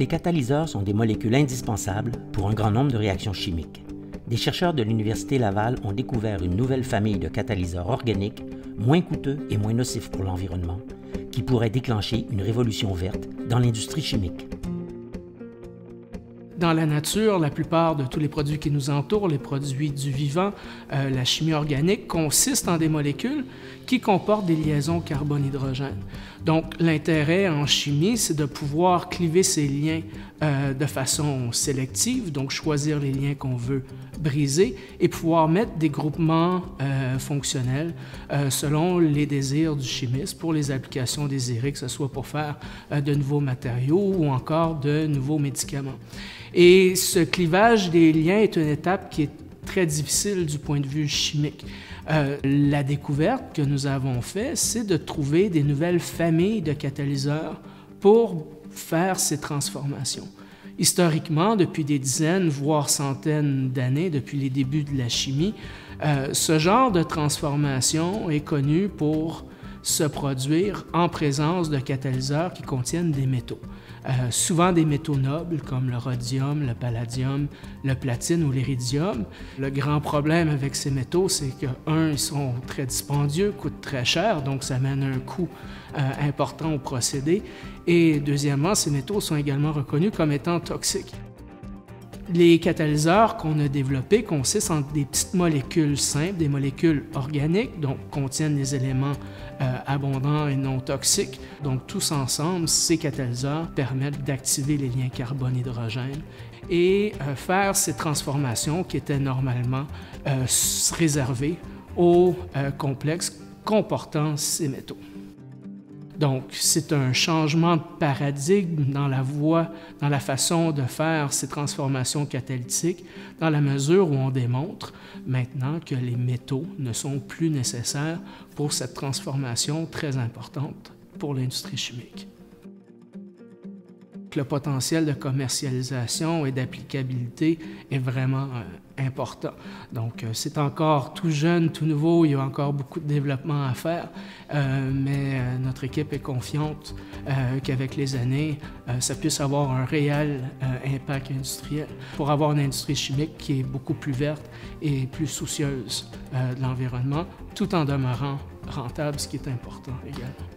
Les catalyseurs sont des molécules indispensables pour un grand nombre de réactions chimiques. Des chercheurs de l'Université Laval ont découvert une nouvelle famille de catalyseurs organiques, moins coûteux et moins nocifs pour l'environnement, qui pourraient déclencher une révolution verte dans l'industrie chimique. Dans la nature, la plupart de tous les produits qui nous entourent, les produits du vivant, la chimie organique, consistent en des molécules qui comportent des liaisons carbone-hydrogène. Donc, l'intérêt en chimie, c'est de pouvoir cliver ces liens de façon sélective, donc choisir les liens qu'on veut briser et pouvoir mettre des groupements fonctionnels selon les désirs du chimiste pour les applications désirées, que ce soit pour faire de nouveaux matériaux ou encore de nouveaux médicaments. Et ce clivage des liens est une étape qui est très difficile du point de vue chimique. La découverte que nous avons faite, c'est de trouver des nouvelles familles de catalyseurs pour faire ces transformations. Historiquement, depuis des dizaines, voire centaines d'années, depuis les débuts de la chimie, ce genre de transformation est connu pour se produire en présence de catalyseurs qui contiennent des métaux. Souvent des métaux nobles comme le rhodium, le palladium, le platine ou l'iridium. Le grand problème avec ces métaux, c'est que, ils sont très dispendieux, coûtent très cher, donc ça amène un coût important au procédé. Et deuxièmement, ces métaux sont également reconnus comme étant toxiques. Les catalyseurs qu'on a développés consistent en des petites molécules simples, des molécules organiques, donc contiennent des éléments abondants et non toxiques. Donc tous ensemble, ces catalyseurs permettent d'activer les liens carbone-hydrogène et faire ces transformations qui étaient normalement réservées aux complexes comportant ces métaux. Donc, c'est un changement de paradigme dans la façon de faire ces transformations catalytiques, dans la mesure où on démontre maintenant que les métaux ne sont plus nécessaires pour cette transformation très importante pour l'industrie chimique. Le potentiel de commercialisation et d'applicabilité est vraiment important. Donc, c'est encore tout jeune, tout nouveau, il y a encore beaucoup de développement à faire, mais notre équipe est confiante qu'avec les années, ça puisse avoir un réel impact industriel pour avoir une industrie chimique qui est beaucoup plus verte et plus soucieuse de l'environnement, tout en demeurant rentable, ce qui est important également.